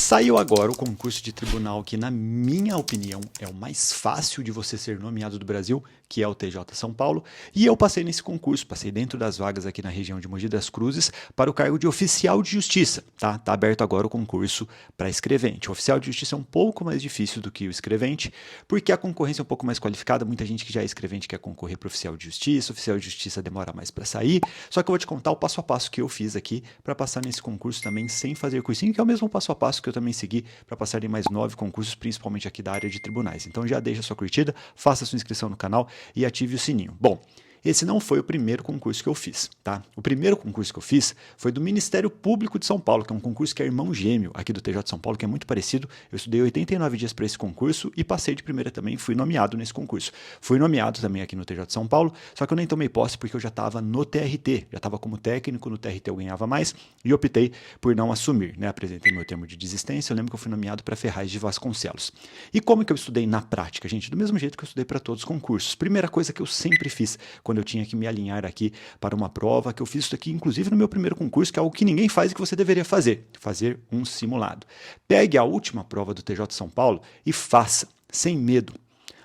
Saiu agora o concurso de tribunal que, na minha opinião, é o mais fácil de você ser nomeado do Brasil, que é o TJ São Paulo, e eu passei nesse concurso, passei dentro das vagas aqui na região de Mogi das Cruzes para o cargo de oficial de justiça, tá? Tá aberto agora o concurso para escrevente. O oficial de justiça é um pouco mais difícil do que o escrevente, porque a concorrência é um pouco mais qualificada, muita gente que já é escrevente quer concorrer para oficial de justiça demora mais para sair, só que eu vou te contar o passo a passo que eu fiz aqui para passar nesse concurso também sem fazer cursinho, que é o mesmo passo a passo que eu também segui para passar em mais 9 concursos, principalmente aqui da área de tribunais. Então já deixa a sua curtida, faça a sua inscrição no canal e ative o sininho. Bom, esse não foi o primeiro concurso que eu fiz, tá? O primeiro concurso que eu fiz foi do Ministério Público de São Paulo, que é um concurso que é irmão gêmeo aqui do TJ São Paulo, que é muito parecido. Eu estudei 89 dias para esse concurso e passei de primeira também, fui nomeado nesse concurso. Fui nomeado também aqui no TJ São Paulo, só que eu nem tomei posse porque eu já estava no TRT, já estava como técnico, no TRT eu ganhava mais e optei por não assumir, né? Apresentei meu termo de desistência, eu lembro que eu fui nomeado para Ferraz de Vasconcelos. E como que eu estudei na prática, gente? Do mesmo jeito que eu estudei para todos os concursos. Primeira coisa que eu sempre fiz quando eu tinha que me alinhar aqui para uma prova, que eu fiz isso aqui, inclusive no meu primeiro concurso, que é algo que ninguém faz e que você deveria fazer um simulado. Pegue a última prova do TJ São Paulo e faça, sem medo.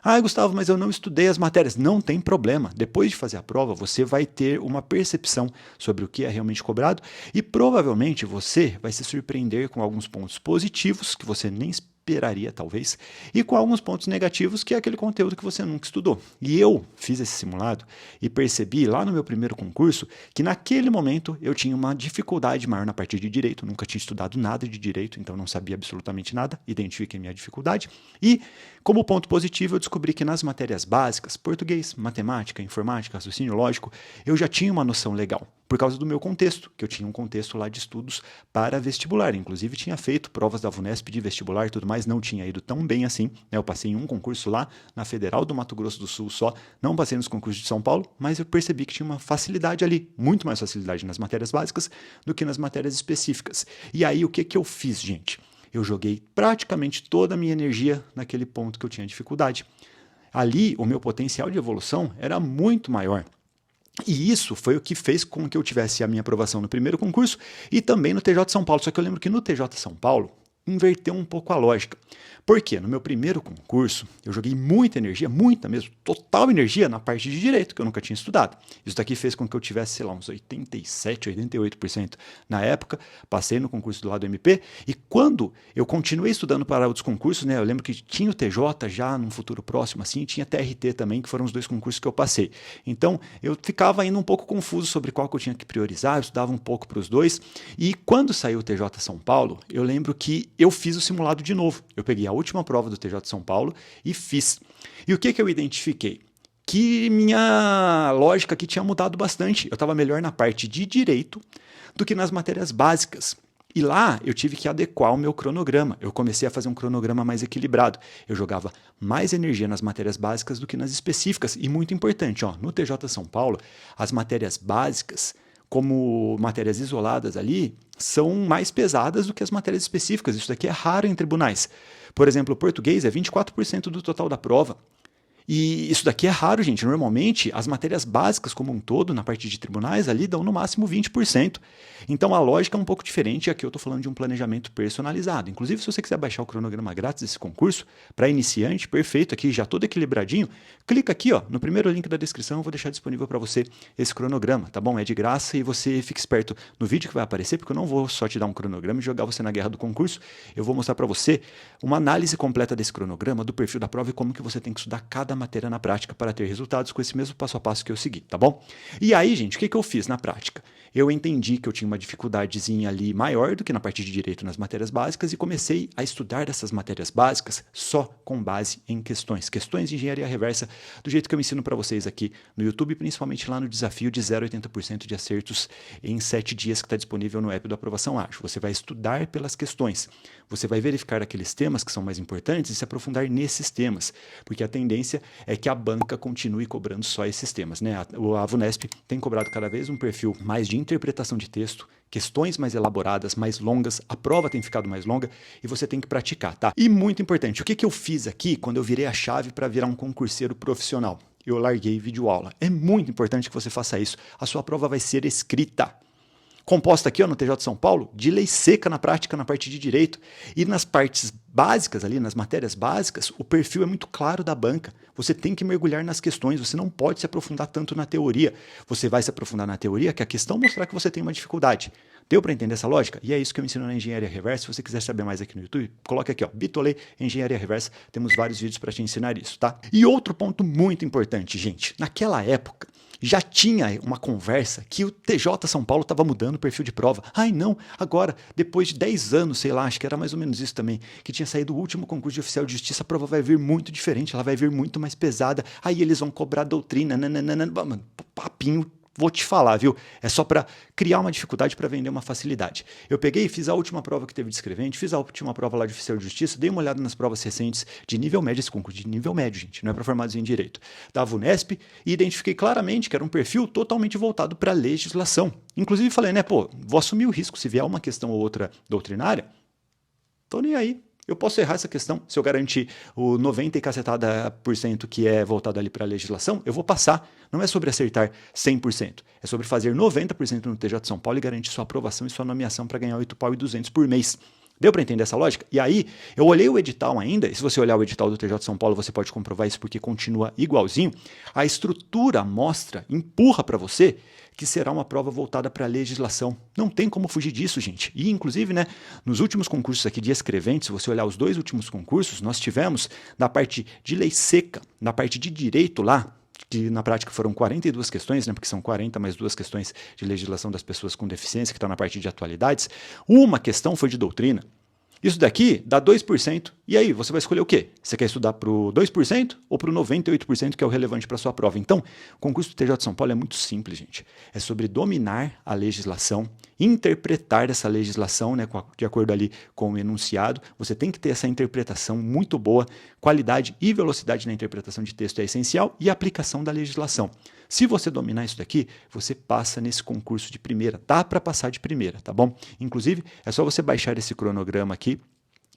Ah, Gustavo, mas eu não estudei as matérias. Não tem problema. Depois de fazer a prova, você vai ter uma percepção sobre o que é realmente cobrado e provavelmente você vai se surpreender com alguns pontos positivos que você nem esperaria, talvez, e com alguns pontos negativos, que é aquele conteúdo que você nunca estudou. E eu fiz esse simulado e percebi lá no meu primeiro concurso que naquele momento eu tinha uma dificuldade maior na parte de direito, nunca tinha estudado nada de direito, então não sabia absolutamente nada, identifiquei minha dificuldade e, como ponto positivo, eu descobri que nas matérias básicas, português, matemática, informática, raciocínio lógico, eu já tinha uma noção legal, por causa do meu contexto, que eu tinha um contexto lá de estudos para vestibular, inclusive tinha feito provas da VUNESP de vestibular e tudo mais, não tinha ido tão bem assim, né? Eu passei em um concurso lá na Federal do Mato Grosso do Sul só, não passei nos concursos de São Paulo, mas eu percebi que tinha uma facilidade ali, muito mais facilidade nas matérias básicas do que nas matérias específicas. E aí o que que eu fiz, gente? Eu joguei praticamente toda a minha energia naquele ponto que eu tinha dificuldade. Ali, o meu potencial de evolução era muito maior. E isso foi o que fez com que eu tivesse a minha aprovação no primeiro concurso e também no TJ São Paulo. Só que eu lembro que no TJ São Paulo inverteu um pouco a lógica. Por quê? No meu primeiro concurso, eu joguei muita energia, muita mesmo, total energia na parte de direito, que eu nunca tinha estudado. Isso daqui fez com que eu tivesse, sei lá, uns 87, 88% na época. Passei no concurso do lado MP e quando eu continuei estudando para outros concursos, né, eu lembro que tinha o TJ já num futuro próximo, assim, e tinha TRT também, que foram os dois concursos que eu passei. Então, eu ficava ainda um pouco confuso sobre qual que eu tinha que priorizar, eu estudava um pouco para os dois. E quando saiu o TJ São Paulo, eu lembro que eu fiz o simulado de novo. Eu peguei a última prova do TJ São Paulo e fiz. E o que eu identifiquei? Que minha lógica aqui tinha mudado bastante. Eu estava melhor na parte de direito do que nas matérias básicas. E lá eu tive que adequar o meu cronograma. Eu comecei a fazer um cronograma mais equilibrado. Eu jogava mais energia nas matérias básicas do que nas específicas. E muito importante, ó, no TJ São Paulo, as matérias básicas, como matérias isoladas ali, são mais pesadas do que as matérias específicas. Isso daqui é raro em tribunais. Por exemplo, o português é 24% do total da prova. E isso daqui é raro, gente. Normalmente, as matérias básicas como um todo, na parte de tribunais, ali dão no máximo 20%. Então, a lógica é um pouco diferente. Aqui eu estou falando de um planejamento personalizado. Inclusive, se você quiser baixar o cronograma grátis desse concurso, para iniciante, perfeito, aqui já todo equilibradinho, clica aqui, ó, no primeiro link da descrição, eu vou deixar disponível para você esse cronograma, tá bom? É de graça e você fica esperto no vídeo que vai aparecer, porque eu não vou só te dar um cronograma e jogar você na guerra do concurso. Eu vou mostrar para você uma análise completa desse cronograma, do perfil da prova e como que você tem que estudar cada matéria na prática para ter resultados com esse mesmo passo a passo que eu segui, tá bom? E aí, gente, o que eu fiz na prática? Eu entendi que eu tinha uma dificuldadezinha ali maior do que na parte de direito nas matérias básicas e comecei a estudar dessas matérias básicas só com base em questões de engenharia reversa, do jeito que eu ensino para vocês aqui no YouTube, principalmente lá no desafio de 0 a 80% de acertos em 7 dias que está disponível no app do Aprovação Ágil. Você vai estudar pelas questões, você vai verificar aqueles temas que são mais importantes e se aprofundar nesses temas, porque a tendência é que a banca continue cobrando só esses temas, né? A VUNESP tem cobrado cada vez um perfil mais de interpretação de texto, questões mais elaboradas, mais longas, a prova tem ficado mais longa e você tem que praticar, tá? E muito importante, o que eu fiz aqui quando eu virei a chave para virar um concurseiro profissional? Eu larguei videoaula. É muito importante que você faça isso. A sua prova vai ser escrita. composta aqui ó, no TJ de São Paulo de lei seca na prática, na parte de direito. E nas partes básicas ali, nas matérias básicas, o perfil é muito claro da banca. Você tem que mergulhar nas questões, você não pode se aprofundar tanto na teoria. Você vai se aprofundar na teoria que a questão mostrar que você tem uma dificuldade. Deu para entender essa lógica? E é isso que eu ensino na Engenharia Reversa. Se você quiser saber mais aqui no YouTube, coloca aqui, ó, Bitolê Engenharia Reversa. Temos vários vídeos para te ensinar isso, tá? E outro ponto muito importante, gente. Naquela época, já tinha uma conversa que o TJ São Paulo estava mudando o perfil de prova. Ai não, agora, depois de 10 anos, sei lá, acho que era mais ou menos isso também, que tinha saído o último concurso de oficial de justiça, a prova vai vir muito diferente, ela vai vir muito mais pesada, aí eles vão cobrar doutrina, nananana, papinho. Vou te falar, viu? É só para criar uma dificuldade para vender uma facilidade. Eu peguei e fiz a última prova que teve de escrevente, fiz a última prova lá de oficial de justiça, dei uma olhada nas provas recentes de nível médio, esse concurso de nível médio, gente, não é para formados em direito, da Vunesp, e identifiquei claramente que era um perfil totalmente voltado para legislação. Inclusive falei, né, pô, vou assumir o risco se vier uma questão ou outra doutrinária, tô nem aí. Eu posso errar essa questão, se eu garantir o 90 e cacetada por cento que é voltado ali para a legislação, eu vou passar. Não é sobre acertar 100%, é sobre fazer 90% no TJ de São Paulo e garantir sua aprovação e sua nomeação para ganhar 8.200 por mês. Deu para entender essa lógica? E aí, eu olhei o edital ainda, e se você olhar o edital do TJ de São Paulo, você pode comprovar isso porque continua igualzinho. A estrutura mostra, empurra para você que será uma prova voltada para a legislação. Não tem como fugir disso, gente. E, inclusive, né, nos últimos concursos aqui de escreventes, se você olhar os 2 últimos concursos, nós tivemos na parte de lei seca, na parte de direito lá, que na prática foram 42 questões, né, porque são 40 mais 2 questões de legislação das pessoas com deficiência, que está na parte de atualidades. Uma questão foi de doutrina. Isso daqui dá 2%. E aí, você vai escolher o quê? Você quer estudar para o 2% ou para o 98% que é o relevante para a sua prova? Então, o concurso do TJ de São Paulo é muito simples, gente. É sobre dominar a legislação, interpretar essa legislação, né, de acordo ali com o enunciado. Você tem que ter essa interpretação muito boa, qualidade e velocidade na interpretação de texto é essencial e a aplicação da legislação. Se você dominar isso daqui, você passa nesse concurso de primeira. Dá para passar de primeira, tá bom? Inclusive, é só você baixar esse cronograma aqui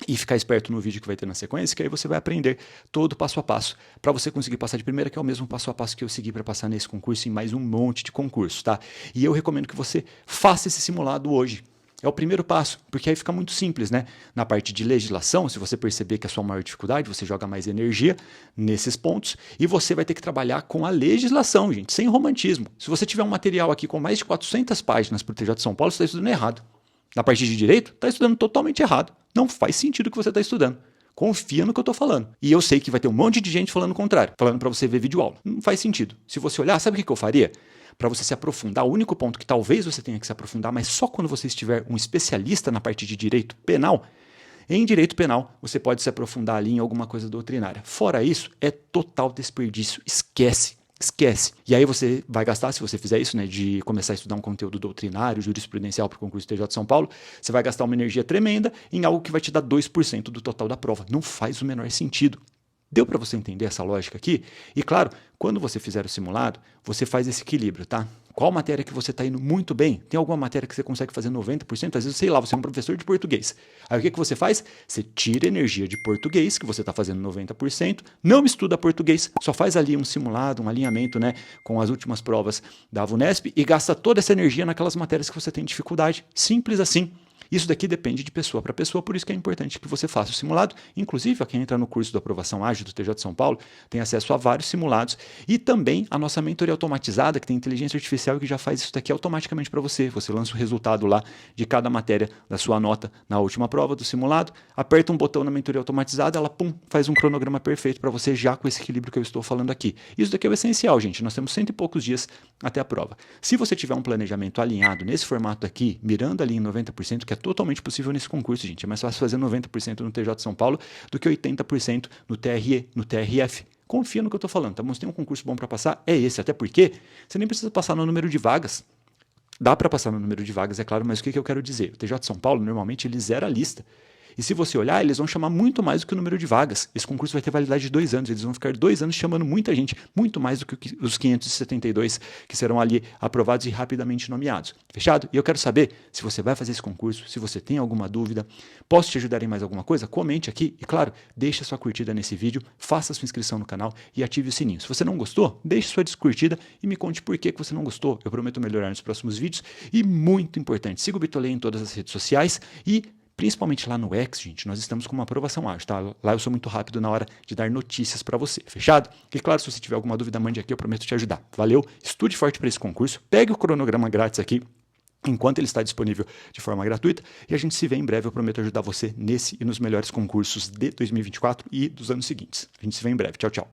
e ficar esperto no vídeo que vai ter na sequência, que aí você vai aprender todo o passo a passo para você conseguir passar de primeira, que é o mesmo passo a passo que eu segui para passar nesse concurso e mais um monte de concursos, tá? E eu recomendo que você faça esse simulado hoje. É o primeiro passo, porque aí fica muito simples, né? Na parte de legislação, se você perceber que é a sua maior dificuldade, você joga mais energia nesses pontos e você vai ter que trabalhar com a legislação, gente, sem romantismo. Se você tiver um material aqui com mais de 400 páginas para o TJ de São Paulo, você está estudando errado. Na parte de direito, está estudando totalmente errado. Não faz sentido o que você está estudando. Confia no que eu estou falando. E eu sei que vai ter um monte de gente falando o contrário, falando para você ver vídeo aula. Não faz sentido. Se você olhar, sabe o que eu faria? Para você se aprofundar, o único ponto que talvez você tenha que se aprofundar, mas só quando você estiver um especialista na parte de direito penal, em direito penal, você pode se aprofundar ali em alguma coisa doutrinária. Fora isso, é total desperdício. Esquece. Esquece. E aí você vai gastar, se você fizer isso, né, de começar a estudar um conteúdo doutrinário, jurisprudencial para o concurso TJ de São Paulo, você vai gastar uma energia tremenda em algo que vai te dar 2% do total da prova. Não faz o menor sentido. Deu para você entender essa lógica aqui? E claro, quando você fizer o simulado, você faz esse equilíbrio, tá? Qual matéria que você está indo muito bem? Tem alguma matéria que você consegue fazer 90%? Às vezes, sei lá, você é um professor de português. Aí o que você faz? Você tira energia de português, que você está fazendo 90%, não estuda português, só faz ali um simulado, um alinhamento, né, com as últimas provas da Vunesp e gasta toda essa energia naquelas matérias que você tem dificuldade. Simples assim. Isso daqui depende de pessoa para pessoa, por isso que é importante que você faça o simulado. Inclusive, quem entra no curso de aprovação ágil do TJ de São Paulo tem acesso a vários simulados e também a nossa mentoria automatizada, que tem inteligência artificial e que já faz isso daqui automaticamente para você. Você lança o resultado lá de cada matéria da sua nota na última prova do simulado, aperta um botão na mentoria automatizada, ela pum, faz um cronograma perfeito para você já com esse equilíbrio que eu estou falando aqui. Isso daqui é o essencial, gente. Nós temos 100 e poucos dias até a prova. Se você tiver um planejamento alinhado nesse formato aqui, mirando ali em 90%, que é totalmente possível nesse concurso, gente. É mais fácil fazer 90% no TJ de São Paulo do que 80% no TRE, no TRF. Confia no que eu estou falando, tá bom? Se tem um concurso bom para passar, é esse. Até porque você nem precisa passar no número de vagas. Dá para passar no número de vagas, é claro, mas o que eu quero dizer? O TJ de São Paulo, normalmente, ele zera a lista. E se você olhar, eles vão chamar muito mais do que o número de vagas. Esse concurso vai ter validade de 2 anos, eles vão ficar 2 anos chamando muita gente, muito mais do que os 572 que serão ali aprovados e rapidamente nomeados. Fechado? E eu quero saber se você vai fazer esse concurso, se você tem alguma dúvida, posso te ajudar em mais alguma coisa? Comente aqui e, claro, deixe a sua curtida nesse vídeo, faça a sua inscrição no canal e ative o sininho. Se você não gostou, deixe sua descurtida e me conte por que você não gostou. Eu prometo melhorar nos próximos vídeos. E muito importante, siga o Bitolei em todas as redes sociais e principalmente lá no X, gente, nós estamos com uma aprovação ágil, tá? Lá eu sou muito rápido na hora de dar notícias para você, fechado? E claro, se você tiver alguma dúvida, mande aqui, eu prometo te ajudar. Valeu? Estude forte para esse concurso, pegue o cronograma grátis aqui, enquanto ele está disponível de forma gratuita, e a gente se vê em breve. Eu prometo ajudar você nesse e nos melhores concursos de 2024 e dos anos seguintes. A gente se vê em breve. Tchau, tchau.